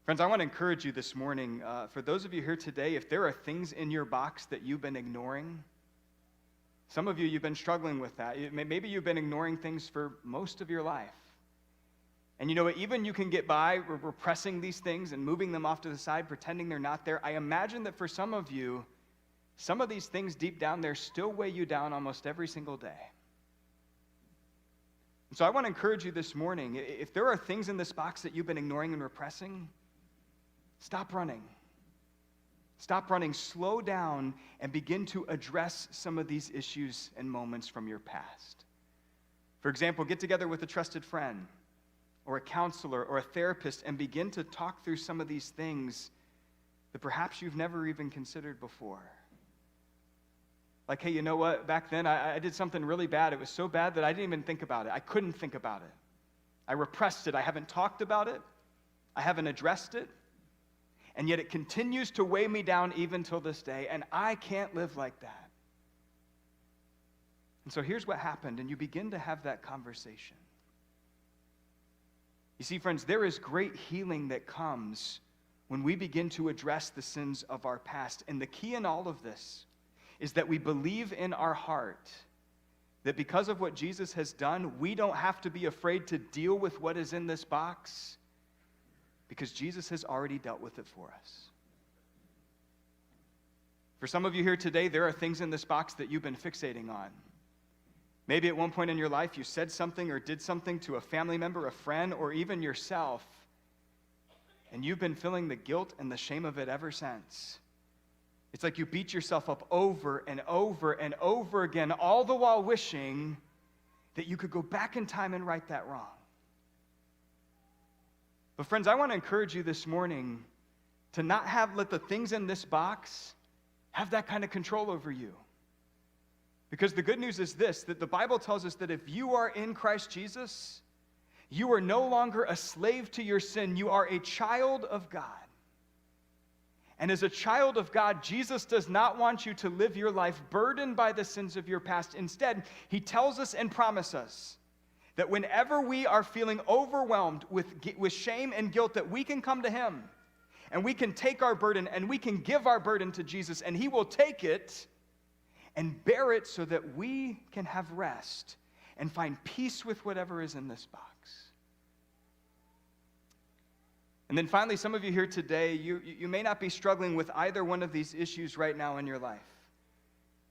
Friends, I want to encourage you this morning, for those of you here today, if there are things in your box that you've been ignoring, some of you, you've been struggling with that. Maybe you've been ignoring things for most of your life. And you know what, even you can get by repressing these things and moving them off to the side, pretending they're not there. I imagine that for some of you, some of these things deep down there still weigh you down almost every single day. And so I want to encourage you this morning, if there are things in this box that you've been ignoring and repressing, stop running. Stop running, slow down, and begin to address some of these issues and moments from your past. For example, get together with a trusted friend or a counselor or a therapist and begin to talk through some of these things that perhaps you've never even considered before. Like, hey, you know what? Back then, I did something really bad. It was so bad that I didn't even think about it. I couldn't think about it. I repressed it. I haven't talked about it. I haven't addressed it. And yet it continues to weigh me down even till this day, and I can't live like that. And so here's what happened, and you begin to have that conversation. You see, friends, there is great healing that comes when we begin to address the sins of our past. And the key in all of this is that we believe in our heart that because of what Jesus has done, we don't have to be afraid to deal with what is in this box, because Jesus has already dealt with it for us. For some of you here today, there are things in this box that you've been fixating on. Maybe at one point in your life, you said something or did something to a family member, a friend, or even yourself, and you've been feeling the guilt and the shame of it ever since. It's like you beat yourself up over and over and over again, all the while wishing that you could go back in time and right that wrong. But friends, I want to encourage you this morning to not let the things in this box have that kind of control over you. Because the good news is this, that the Bible tells us that if you are in Christ Jesus, you are no longer a slave to your sin. You are a child of God. And as a child of God, Jesus does not want you to live your life burdened by the sins of your past. Instead, he tells us and promises us that whenever we are feeling overwhelmed with shame and guilt, that we can come to him and we can take our burden and we can give our burden to Jesus, and he will take it and bear it so that we can have rest and find peace with whatever is in this box. And then finally, some of you here today, you may not be struggling with either one of these issues right now in your life.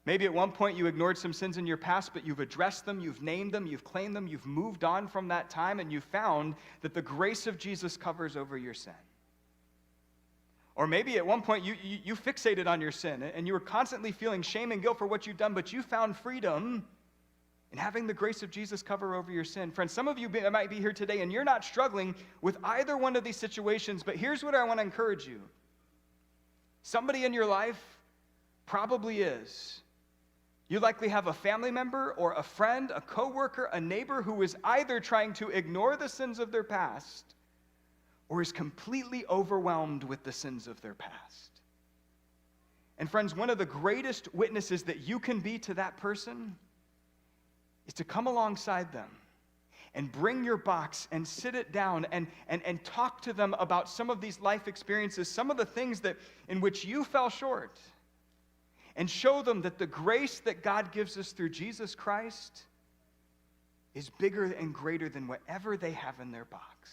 Maybe at one point you ignored some sins in your past, but you've addressed them, you've named them, you've claimed them, you've moved on from that time, and you found that the grace of Jesus covers over your sin. Or maybe at one point you fixated on your sin, and you were constantly feeling shame and guilt for what you've done, but you found freedom in having the grace of Jesus cover over your sin. Friends, some of you might be here today, and you're not struggling with either one of these situations, but here's what I want to encourage you. Somebody in your life probably is. You likely have a family member or a friend, a coworker, a neighbor who is either trying to ignore the sins of their past or is completely overwhelmed with the sins of their past. And friends, one of the greatest witnesses that you can be to that person is to come alongside them and bring your box and sit it down and talk to them about some of these life experiences, some of the things in which you fell short. And show them that the grace that God gives us through Jesus Christ is bigger and greater than whatever they have in their box.